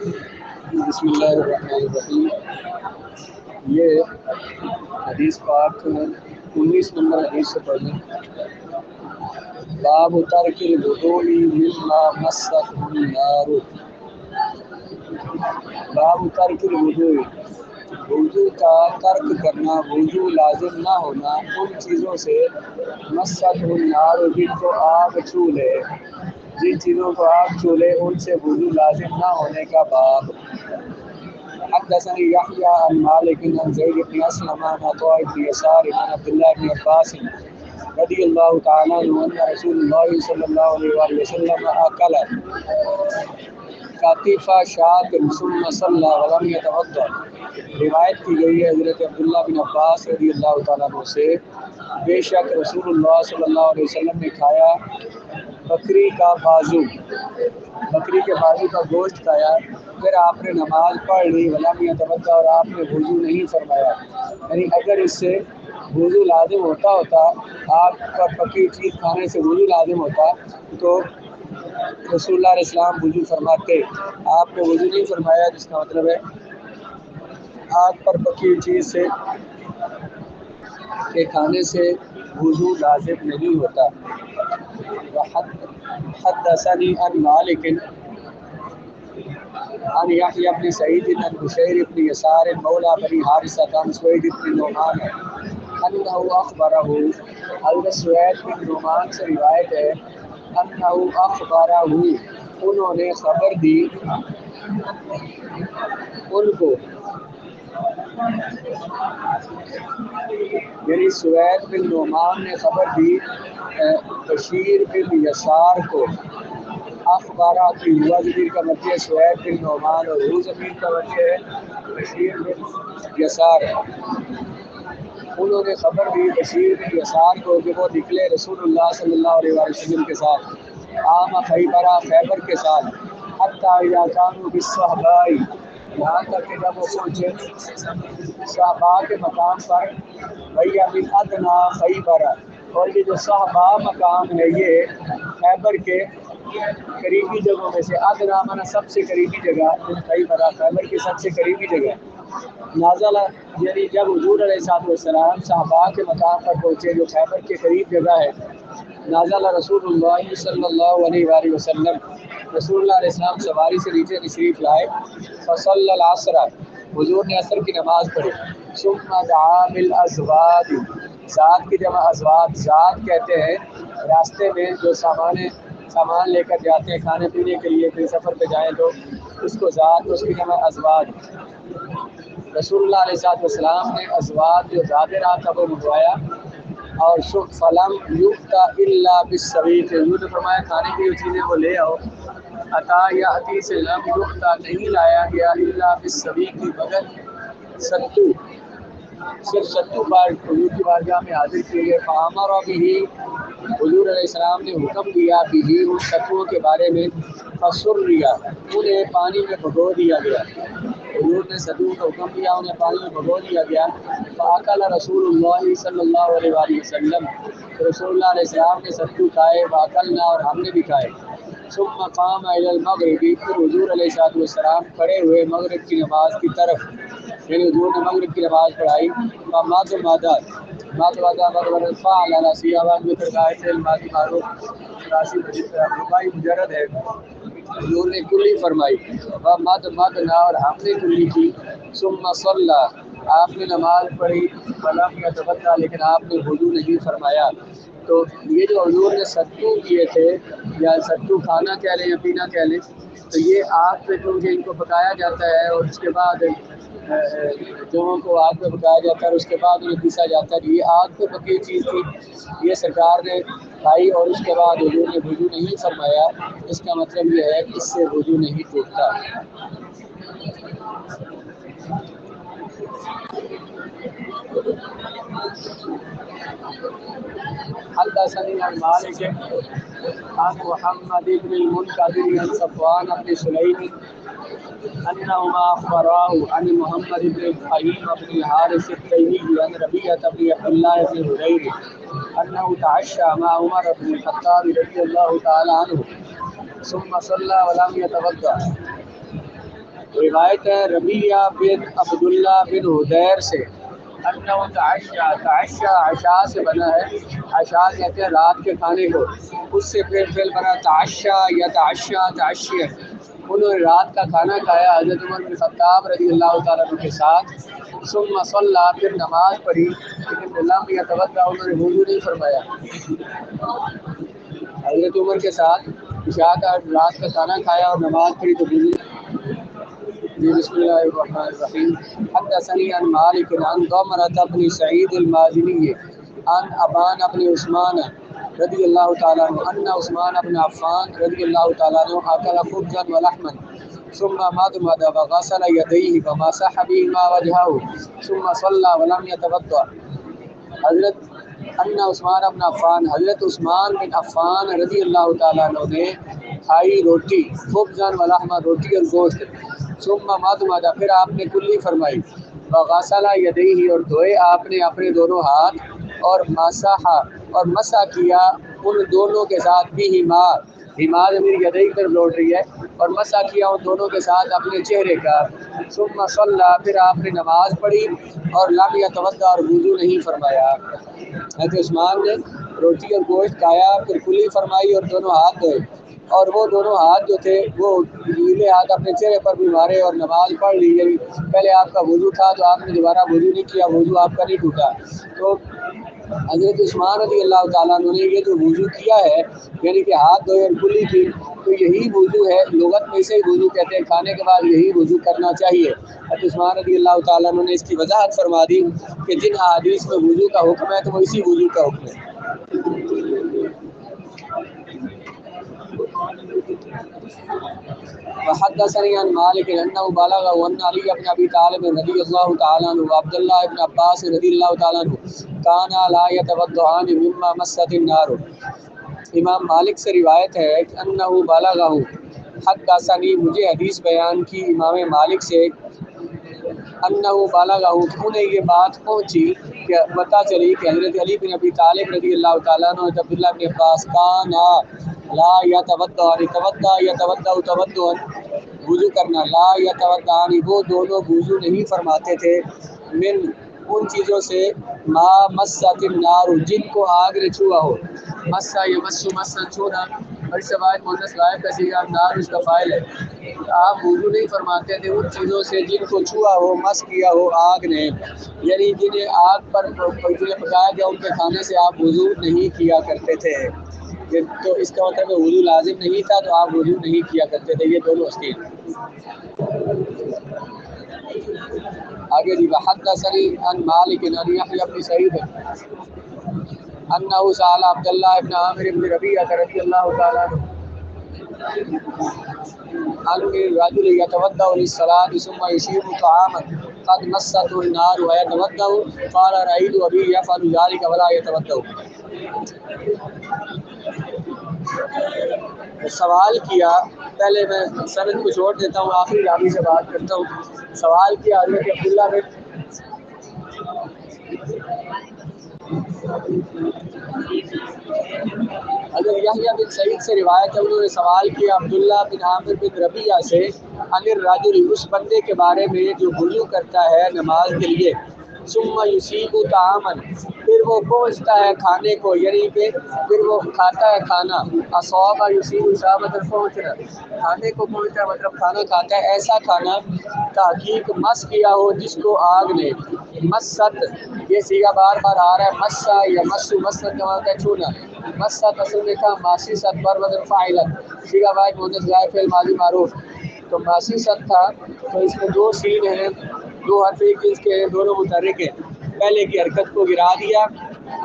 بسم اللہ الرحمن الرحیم۔ یہ حدیث پاک 19 نمبر حدیث سے پڑھیں۔ باب ترک الوضوء مما مست النار۔ باب ترک الوضوء، وضو کا ترک کرنا، وضو لازم نہ ہونا ان چیزوں سے مست النار جن کو آگ چھو لے، جن چیزوں کو آگ چھو لے ان سے وضو لازم نہ ہونے کا باب۔ حدثني يحيى عن مالك عن زيد بن أسلم عن عطاء بن يسار عن عبد الله بن عباس رضي الله تعالى عنه أن رسول الله صلى الله عليه وسلم أكل قطيف شاة ثم صلى ولم يتوضأ۔ روایت کی گئی ہے حضرت عبداللہ بن عباس رضی اللہ تعالیٰ عنہ سے، بے شک رسول اللہ صلی اللہ علیہ وسلم نے کھایا بکری کا بازو، بکری کے بازو کا گوشت کھایا، پھر آپ نے نماز پڑھ لی، ولم یتوضأ، اور آپ نے وضو نہیں فرمایا۔ یعنی اگر اس سے وضو لازم ہوتا آپ کا پکی چیز کھانے سے وضو لازم ہوتا تو رسول اللہ علیہ السلام وضو فرماتے، آپ نے وضو نہیں فرمایا، جس کا مطلب ہے آگ پر پکی ہوئی چیز سے کے کھانے سے وضو لازم نہیں ہوتا۔ حدثني عن مالك عن يحيى بن سعيد عن بشير بن يسار مولى بني حارثة عن سويد بن نعمان أنه أخبره، حضرت سوید بن نعمان سے روایت ہے، أنه أخبره، انہوں نے خبر دی ان کو، یعنی سوید بن نعمان نے خبر دی بشیر بن یسار کو۔ اخبارہ کی ہوا ضمیر کا مطلب ہے سوید بن نعمان، اور ہو ضمیر کا مطلب ہے بشیر بن یسار۔ انہوں نے خبر دی بشیر بن یسار کو کہ وہ نکلے رسول اللہ صلی اللہ علیہ وسلم کے ساتھ عام خیبرہ، خیبر کے ساتھ، حتیٰ اذا كانوا بالصحباء، یہاں تک کہ جب وہ پہنچے صحباء کے مقام پر، وہی من ادنا خیبر، اور یہ جو صحباء مقام ہے یہ خیبر کے قریبی جگہوں میں سے، ادنا مانا سب سے قریبی جگہ، خیبر خیبر کی سب سے قریبی جگہ۔ نازل، یعنی جب حضور علیہ السلام صحابہ کے مقام پر پہنچے جو خیبر کے قریب جگہ ہے، نازل رسول اللہ صلی اللہ علیہ وآلہ وسلم، رسول اللہ علیہ السلام سواری سے نیچے تشریف لائے، فصلی العصر، حضور نے عصر کی نماز پڑھی، ثم دعا بالازواد، ذات کی جمع ازواد، ذات کہتے ہیں راستے میں جو سامان لے کر جاتے ہیں کھانے پینے کے لیے، کوئی سفر پہ جائیں تو اس کو ذات، اس کی جمع ازواد۔ رسول اللہ علیہ السلام نے ازواد جو زیادہ رات تھا وہ منگوایا، اور فلم یؤتا الا بالسویق، یوں نے فرمایا کھانے کی جو چیزیں وہ لے آؤ، عطا یا عطی سے لم یؤتا نہیں لایا گیا الا بالسویق مگر ستو، صرف ستو بار حضور کی بارگاہ میں حاضر کیے گئے۔ فامر بھی، حضور علیہ السلام نے حکم دیا بھی ان ستوؤں کے بارے میں، فسریا، انہیں پانی میں بھگو دیا گیا، حضور نے ستو کا حکم دیا، انہیں پانی میں بھگو دیا گیا۔ فاکل رسول اللہ صلی اللہ علیہ وآلہ وسلم، رسول اللہ علیہ السلام نے ستو کھائے، واکلنا، اور ہم نے بھی کھائے۔ ثم قام الی المغرب، پھر حضور علیہ السلام کھڑے ہوئے مغرب کی نماز کی طرف، یعنی حضور نے مغرب کی نماز پڑھائی۔ فعل سیاوان میں ترغائے الماضی معروف راسی ربائی مجرد ہے، حضور نے کلی فرمائی، مدنا، اور ہم نے کلی کی، ثم صلی، آپ نے نماز پڑھی، فلم یتوضا، لیکن آپ نے وضو نہیں فرمایا۔ تو یہ جو حضور نے ستو کیے تھے، یا ستو کھانا کہہ لیں یا پینا کہہ لیں، تو یہ آگ پہ کیونکہ ان کو پکایا جاتا ہے، اور اس کے بعد جوہوں کو آگ پہ پکایا جاتا ہے، اور اس کے بعد انہیں پیسا جاتا ہے۔ یہ آگ پہ پکی چیز تھی، یہ سرکار نے کھائی، اور اس کے بعد حضور نے وضو نہیں فرمایا۔ اس کا مطلب یہ ہے کہ اس سے وضو نہیں ٹوٹتا۔ حدثني عن مالك عن محمد بن المنكدر عن صفوان بن سليم انهما اخبراه عن محمد بن ابراهيم بن الحارث التيمي عن ربيعة بن عبد الله بن هريرة انه تعشى مع عمر بن الخطاب رضي الله تعالى عنه ثم صلى ولم يتوضا۔ روایت ہے ربیہ بن عبداللہ بن حدیر سے انہ تعشا عشاء سے بنا ہے، عشاء کہتے ہیں رات کے کھانے کو، اس سے پھر فعل بنا تعشا یا تعشا تعشیا، انہوں نے رات کا کھانا کھایا حضرت عمر بن خطاب رضی اللہ تعالیٰ عنہ کے ساتھ، ثم صلی، پھر نماز پڑھی، لیکن لم یتوضا، انہوں نے وضو نہیں فرمایا۔ حضرت عمر کے ساتھ عشاء کا رات کا کھانا کھایا اور نماز پڑھی تو وضو۔ بسم اللہ الرحمن الرحیم۔ حدثنی عن مالک عن ضمرة بن سعید المازنی عن ابان بن عثمان رضی اللہ تعالیٰ عنہ ان عثمان بن عفان رضی اللہ تعالیٰ عنہ اکل خبزا ولحما ثم مضمض وغسل یدیہ ومسح بہما وجہہ ثم صلی ولم یتوضا۔ حضرت ان عثمان بن عفان، حضرت عثمان بن عفان رضی اللہ تعالیٰ عنہ نے کھائی روٹی، خبزا ولحما، روٹی اور گوشت، ثم مضمض، پھر آپ نے کلی فرمائی، وغسل یدیہ، اور دھوئے آپ نے اپنے دونوں ہاتھ، اور مسح، اور مسح کیا ان دونوں کے ساتھ بھی ہما ضمیر یدیہ پر لوٹ رہی ہے، اور مسح کیا ان دونوں کے ساتھ اپنے چہرے کا، ثم صلی، پھر آپ نے نماز پڑھی، اور لم یتوضا، اور وضو نہیں فرمایا۔ حضرت عثمان نے روٹی اور گوشت کھایا، پھر کلی فرمائی اور دونوں ہاتھ دھوئے، اور وہ دونوں ہاتھ جو تھے وہ گیلے ہاتھ اپنے چہرے پر بھی مارے اور نماز پڑھ لی۔ یعنی پہلے آپ کا وضو تھا تو آپ نے دوبارہ وضو نہیں کیا، وضو آپ کا نہیں ٹوٹا۔ تو حضرت عثمان رضی اللہ تعالیٰ عنہ نے یہ جو وضو کیا ہے، یعنی کہ ہاتھ دھوئے اور کلی کی، تو یہی وضو ہے، لغت میں اسے وضو کہتے ہیں، کھانے کے بعد یہی وضو کرنا چاہیے۔ حضرت عثمان رضی اللہ تعالیٰ عنہ نے اس کی وضاحت فرما دی کہ جن احادیث میں وضو کا حکم ہے تو وہ اسی وضو کا حکم ہے۔ وحدثني عن مالك انه بلغه ان علي بن ابي طالب رضي الله تعالى عنه وعبد الله بن عباس رضي الله تعالى عنه كانا لا يتوضؤان مما مست النار۔ امام مالک سے روایت ہے کہ انه بلغه، حدثني، مجھے حدیث بیان کی امام مالک سے، انه بلغه، انہیں یہ بات پہنچی کہ پتہ چلی کہ حضرت علی بن ابی طالب رضی اللہ تعالیٰ عنہ، عبداللہ بن عباس، کانا لا یتوضؤان، توضا یتوضا توضؤا، وضو کرنا، لا یتوضؤان، وہ دونوں وضو نہیں فرماتے تھے، من، ان چیزوں سے، ما مست النار، جن کو آگ نے چھوا ہو، مسا یمسو مسا، چھونا، اور اس سے بعد مؤنث غائب کا صیغہ، نار اس کا فاعل ہے۔ آپ وضو نہیں فرماتے تھے ان چیزوں سے جن کو چھوا ہو، مس کیا ہو آگ نے، یعنی جنہیں آگ پر جنہیں پکایا گیا ان کے کھانے سے آپ وضو نہیں کیا کرتے تھے۔ تو اس کا مطلب ہے وضو لازم نہیں تھا تو آپ وضو نہیں کیا کرتے تھے۔ یہ دونوں اس کی آگے جی، حدثني عن مالك عن يحيى بن سعيد انه سأل عبد الله بن عامر بن ربيعة رضي الله تعالى عنه عن الرجل يتوضأ للصلاة ثم يشيب طعاما قد مسته النار ويتوضأ، قال رأيت أبي يفعل ذلك ولا يتوضأ۔ سوال کیا، پہلے میں سند کو چھوڑ دیتا ہوں، آخری راوی سے بات کرتا ہوں۔ سوال کیا حضرت عبداللہ بن حضرت یحییٰ بن سعید سے روایت ہے، انہوں نے سوال کیا عبداللہ بن عامر بن ربیعہ سے، عن الرجل، اس بندے کے بارے میں جو وضو کرتا ہے نماز کے لیے، ثم یصیب طعاما، پھر وہ پہنچتا ہے کھانے کو، یعنی کہ پھر وہ کھاتا ہے کھانا، اصاب یصیب، اصابت، پہنچنا، کھانے کو پہنچتا مطلب کھانا کھاتا ہے، ایسا کھانا تحقیق مس کیا ہو جس کو آگ نے، مست، یہ صیغہ بار بار آ رہا ہے، مسا یا مسو، مست کا معنی ہے چھونا، مسا اصل میں تھا ماسی ست پر وزن فاعلت، صیغہ واحد مؤنث غائب فعل ماضی معروف، تو ماسی ست تھا تو اس میں دو سین ہیں، دو حرف ایک جنس کے ہیں، دونوں متحرک ہیں، پہلے کی حرکت کو گرا دیا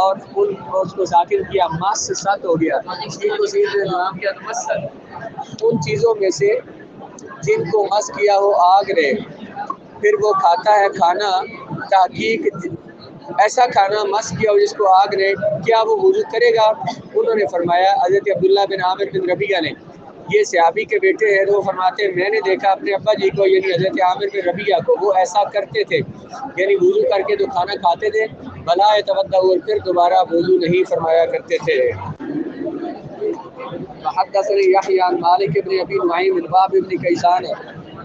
اور اس کو ساکن کیا، مس ست ہو گیا، سین کو سین سے نام کیا تو مست، ان چیزوں میں سے جن کو مس کیا ہو آگ نے، پھر وہ کھاتا ہے کھانا، تحقیق ایسا کھانا مس کیا ہو جس کو آگ نے، کیا وہ وضو کرے گا؟ انہوں نے فرمایا، حضرت عبداللہ بن عامر بن ربیعہ نے، یہ صحابی کے بیٹے ہیں، تو وہ فرماتے ہیں میں نے دیکھا اپنے ابا جی کو، یعنی حضرت عامر بن ربیعہ کو، وہ ایسا کرتے تھے، یعنی وضو کر کے جو کھانا کھاتے تھے، بلا یتوضا، اور پھر دوبارہ وضو نہیں فرمایا کرتے تھے۔ حدثني يحيى عن مالك بن ابي نعيم الباب بن كيسان